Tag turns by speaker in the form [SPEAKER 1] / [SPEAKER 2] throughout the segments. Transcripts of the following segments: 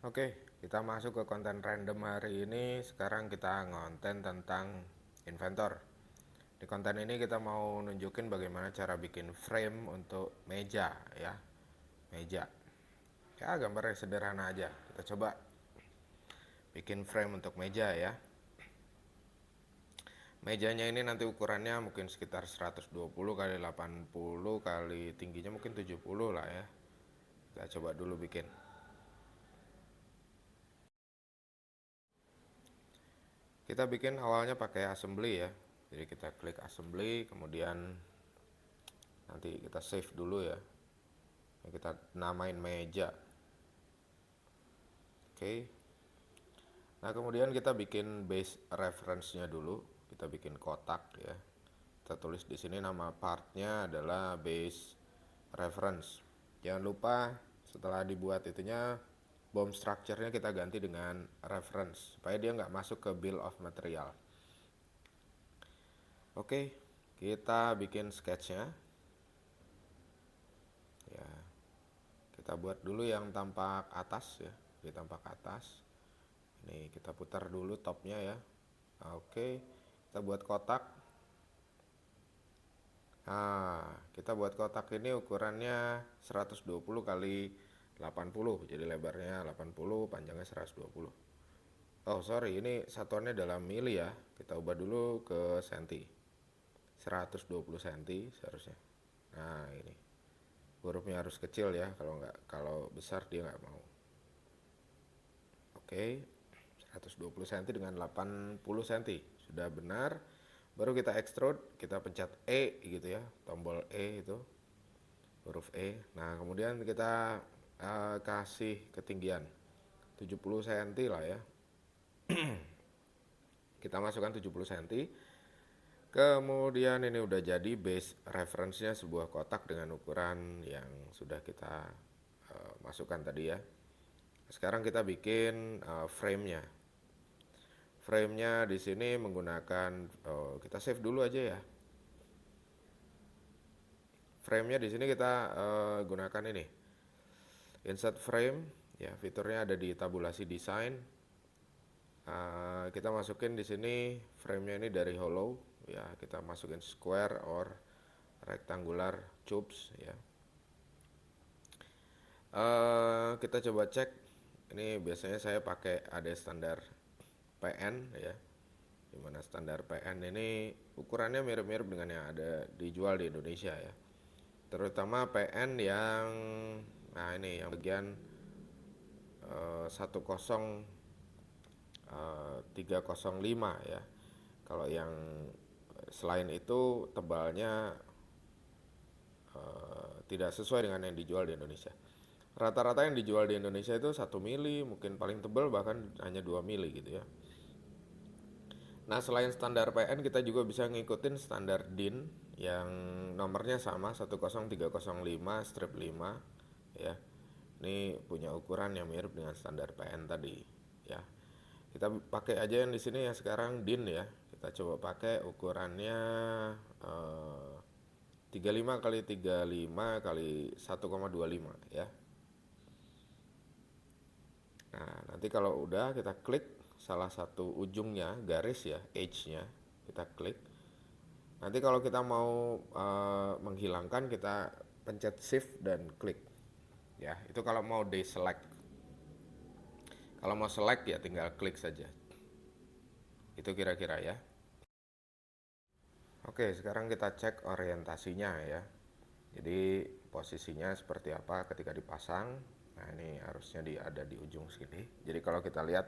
[SPEAKER 1] Oke, kita masuk ke konten random hari ini. Sekarang kita ngonten tentang inventor. Di konten ini kita mau nunjukin bagaimana cara bikin frame untuk meja ya. Meja. Ya, gambarnya sederhana aja. Kita coba bikin frame untuk meja ya. Mejanya ini nanti ukurannya mungkin sekitar 120 kali 80 kali tingginya mungkin 70 lah ya. Kita coba dulu bikin. Kita bikin awalnya pakai assembly ya. Jadi kita klik assembly, kemudian nanti kita save dulu ya. Kita namain meja. Oke. Nah, kemudian kita bikin base reference-nya dulu. Kita bikin kotak ya. Kita tulis di sini nama partnya adalah base reference. Jangan lupa setelah dibuat itunya BOM structure-nya kita ganti dengan reference supaya dia nggak masuk ke bill of material. Oke, kita bikin sketch-nya. Ya, kita buat dulu yang tampak atas ya, di tampak atas. Ini kita putar dulu topnya ya. Oke, kita buat kotak. Nah, kita buat kotak ini ukurannya 120 kali 80. Jadi lebarnya 80, panjangnya 120. Oh, sorry, ini satuannya dalam mili ya. Kita ubah dulu ke senti. 120 senti seharusnya. Nah, ini. Hurufnya harus kecil ya, kalau besar dia nggak mau. Oke, 120 cm dengan 80 cm sudah benar. Baru kita extrude, kita pencet E gitu ya, tombol E itu, huruf E. Nah, kemudian kita kasih ketinggian 70 cm lah ya. Kita masukkan 70 cm. Kemudian ini udah jadi base reference-nya sebuah kotak dengan ukuran yang sudah kita masukkan tadi ya. Sekarang kita bikin frame-nya. Frame-nya di sini menggunakan kita save dulu aja ya. Frame-nya di sini kita gunakan ini. Insert frame ya, fiturnya ada di tabulasi design. Kita masukin di sini frame-nya ini dari hollow ya, kita masukin square or rectangular tubes ya. Kita coba cek. Ini biasanya saya pakai ada standar PN ya, dimana standar PN ini ukurannya mirip-mirip dengan yang ada dijual di Indonesia ya, terutama PN yang nah ini yang bagian 10305 ya. Kalau yang selain itu tebalnya tidak sesuai dengan yang dijual di Indonesia. Rata-rata yang dijual di Indonesia itu 1 mili, mungkin paling tebal bahkan hanya 2 mili gitu ya. Nah, selain standar PN kita juga bisa ngikutin standar DIN yang nomornya sama 10305 strip 5 ya. Ini punya ukuran yang mirip dengan standar PN tadi ya. Kita pakai aja yang di sini ya sekarang DIN ya. Kita coba pakai ukurannya 35 kali 35 kali 1,25 ya. Nah, nanti kalau udah kita klik salah satu ujungnya garis ya, edge-nya, kita klik. Nanti kalau kita mau menghilangkan kita pencet shift dan klik. Ya, itu kalau mau deselect. Kalau mau select ya tinggal klik saja. Itu kira-kira ya. Oke, sekarang kita cek orientasinya ya. Jadi posisinya seperti apa ketika dipasang. Nah, ini harusnya ada di ujung sini. Jadi kalau kita lihat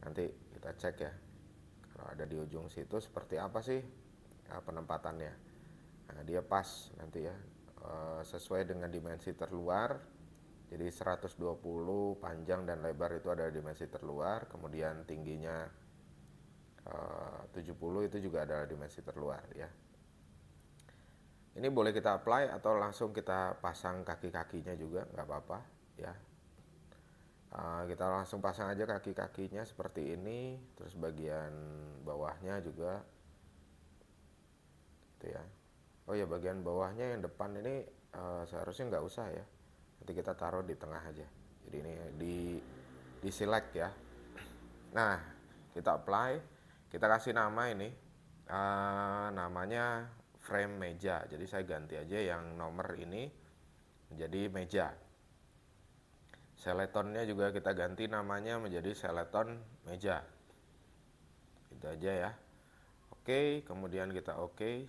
[SPEAKER 1] nanti kita cek ya. Kalau ada di ujung situ seperti apa sih penempatannya. Nah, dia pas nanti ya. Sesuai dengan dimensi terluar. Jadi 120 panjang dan lebar itu ada dimensi terluar. Kemudian tingginya 70 itu juga adalah dimensi terluar ya. Ini boleh kita apply atau langsung kita pasang kaki-kakinya juga nggak apa-apa ya. Kita langsung pasang aja kaki-kakinya seperti ini, terus bagian bawahnya juga gitu ya. Oh ya, bagian bawahnya yang depan ini seharusnya nggak usah ya, nanti kita taruh di tengah aja. Jadi ini di select ya. Nah, kita apply, kita kasih nama ini, namanya frame meja. Jadi saya ganti aja yang nomor ini menjadi meja. Seletonnya juga kita ganti namanya menjadi seleton meja. Itu aja ya. Oke, kemudian kita oke.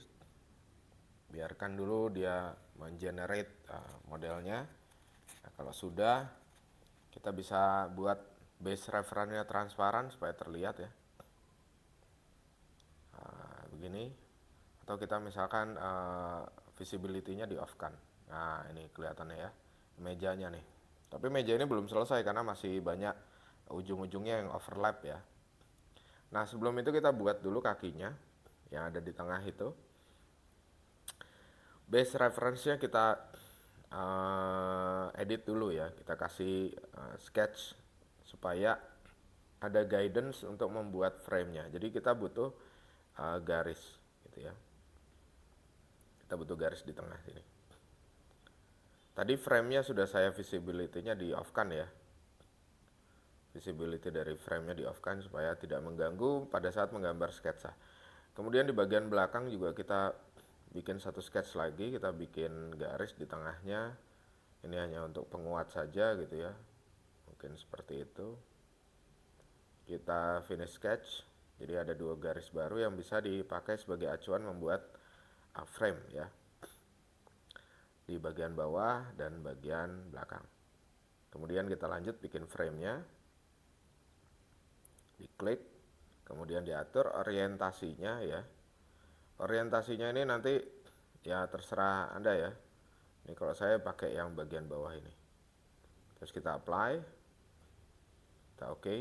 [SPEAKER 1] Biarkan dulu dia mengenerate modelnya. Nah, kalau sudah, kita bisa buat base reference-nya transparan supaya terlihat ya. Begini. Atau kita misalkan visibility-nya di off kan. Nah, ini kelihatannya ya, mejanya nih. Tapi meja ini belum selesai karena masih banyak ujung-ujungnya yang overlap ya. Nah, sebelum itu kita buat dulu kakinya yang ada di tengah itu. Base reference-nya kita edit dulu ya. Kita kasih sketch supaya ada guidance untuk membuat frame-nya. Jadi kita butuh garis gitu ya. Kita butuh garis di tengah sini. Tadi frame-nya sudah saya visibility-nya di off-kan ya. Visibility dari frame-nya di off-kan supaya tidak mengganggu pada saat menggambar sketsa. Kemudian di bagian belakang juga kita bikin satu sketch lagi, kita bikin garis di tengahnya. Ini hanya untuk penguat saja gitu ya. Mungkin seperti itu. Kita finish sketch. Jadi ada dua garis baru yang bisa dipakai sebagai acuan membuat frame ya. Di bagian bawah dan bagian belakang. Kemudian kita lanjut bikin frame-nya. Diklik, kemudian diatur orientasinya ya. Orientasinya ini nanti ya terserah Anda ya. Ini kalau saya pakai yang bagian bawah ini. Terus kita apply. Kita oke.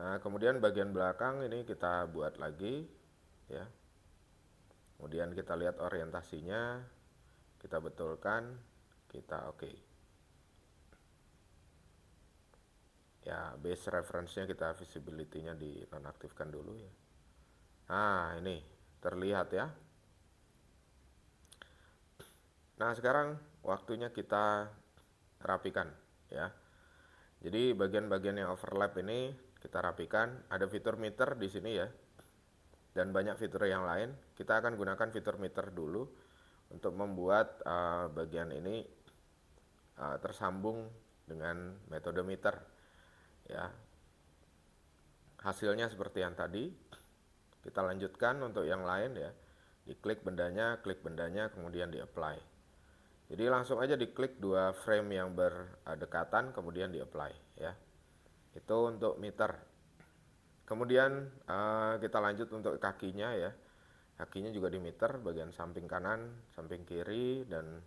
[SPEAKER 1] Nah, kemudian bagian belakang ini kita buat lagi ya. Kemudian kita lihat orientasinya, kita betulkan, kita oke. Ya, base reference-nya kita visibility-nya dinonaktifkan dulu ya. Nah, ini terlihat ya. Nah, sekarang waktunya kita rapikan ya. Jadi bagian-bagian yang overlap ini kita rapikan. Ada fitur meter di sini ya. Dan banyak fitur yang lain. Kita akan gunakan fitur meter dulu untuk membuat bagian ini tersambung dengan metode meter ya. Hasilnya seperti yang tadi. Kita lanjutkan untuk yang lain ya. Diklik bendanya, klik bendanya, kemudian di-apply. Jadi langsung aja diklik dua frame yang berdekatan, kemudian di-apply ya. Itu untuk meter. Kemudian kita lanjut untuk kakinya ya. Kakinya juga di meter, bagian samping kanan, samping kiri, dan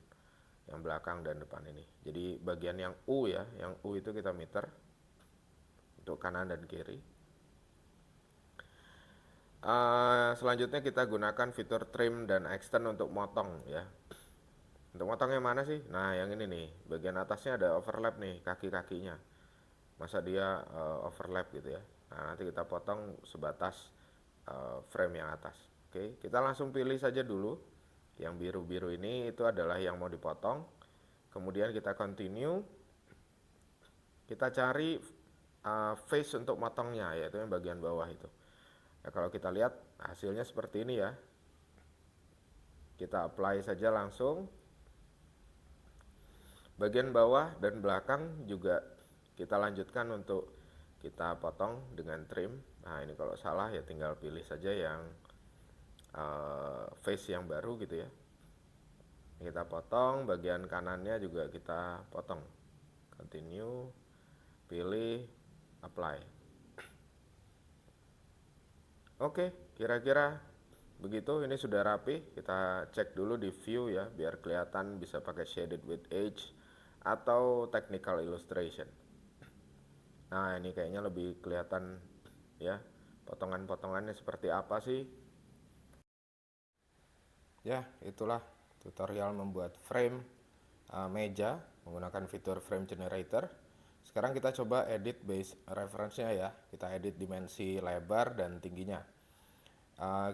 [SPEAKER 1] yang belakang dan depan ini. Jadi bagian yang U ya, yang U itu kita meter untuk kanan dan kiri. Selanjutnya kita gunakan fitur trim dan extend untuk motong ya. Untuk motongnya mana sih? Nah, yang ini nih, bagian atasnya ada overlap nih kaki-kakinya. Masa dia overlap gitu ya. Nah, nanti kita potong sebatas frame yang atas. Oke, kita langsung pilih saja dulu. Yang biru-biru ini itu adalah yang mau dipotong. Kemudian kita continue. Kita cari face untuk motongnya, yaitu yang bagian bawah itu. Nah, kalau kita lihat hasilnya seperti ini ya. Kita apply saja langsung. Bagian bawah dan belakang juga kita lanjutkan untuk kita potong dengan trim. Nah, ini kalau salah ya tinggal pilih saja yang face yang baru gitu ya. Kita potong, bagian kanannya juga kita potong. Continue, pilih, apply. Oke, kira-kira begitu. Ini sudah rapi. Kita cek dulu di view ya, biar kelihatan bisa pakai shaded with edge atau technical illustration. Nah, ini kayaknya lebih kelihatan ya, potongan-potongannya seperti apa sih. Ya, itulah tutorial membuat frame meja menggunakan fitur frame generator. Sekarang kita coba edit base reference-nya ya. Kita edit dimensi lebar dan tingginya.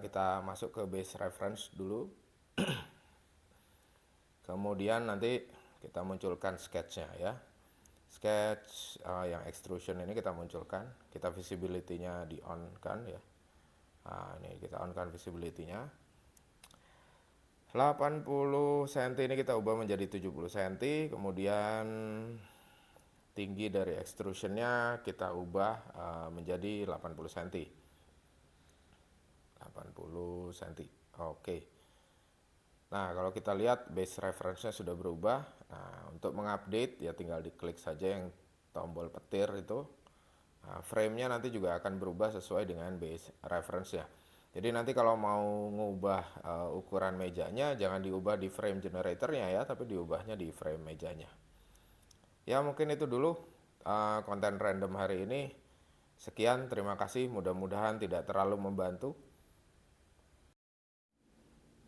[SPEAKER 1] Kita masuk ke base reference dulu. Kemudian nanti kita munculkan sketch-nya ya. sketch yang extrusion ini kita munculkan, kita visibility-nya di on kan ya. Nah, ini kita on kan visibility-nya. 80 cm ini kita ubah menjadi 70 cm, kemudian tinggi dari extrusionnya kita ubah menjadi 80 cm. 80 cm. Oke. Nah, kalau kita lihat base reference-nya sudah berubah. Nah, untuk mengupdate ya tinggal diklik saja yang tombol petir itu. Nah, frame-nya nanti juga akan berubah sesuai dengan base reference-nya. Jadi nanti kalau mau ngubah ukuran mejanya jangan diubah di frame generatornya ya, tapi diubahnya di frame mejanya. Ya, mungkin itu dulu konten random hari ini. Sekian, terima kasih. Mudah-mudahan tidak terlalu membantu.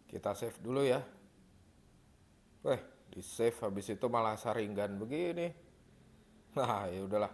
[SPEAKER 1] Kita save dulu ya. Di save habis itu malah saringan begini. Nah, ya udahlah.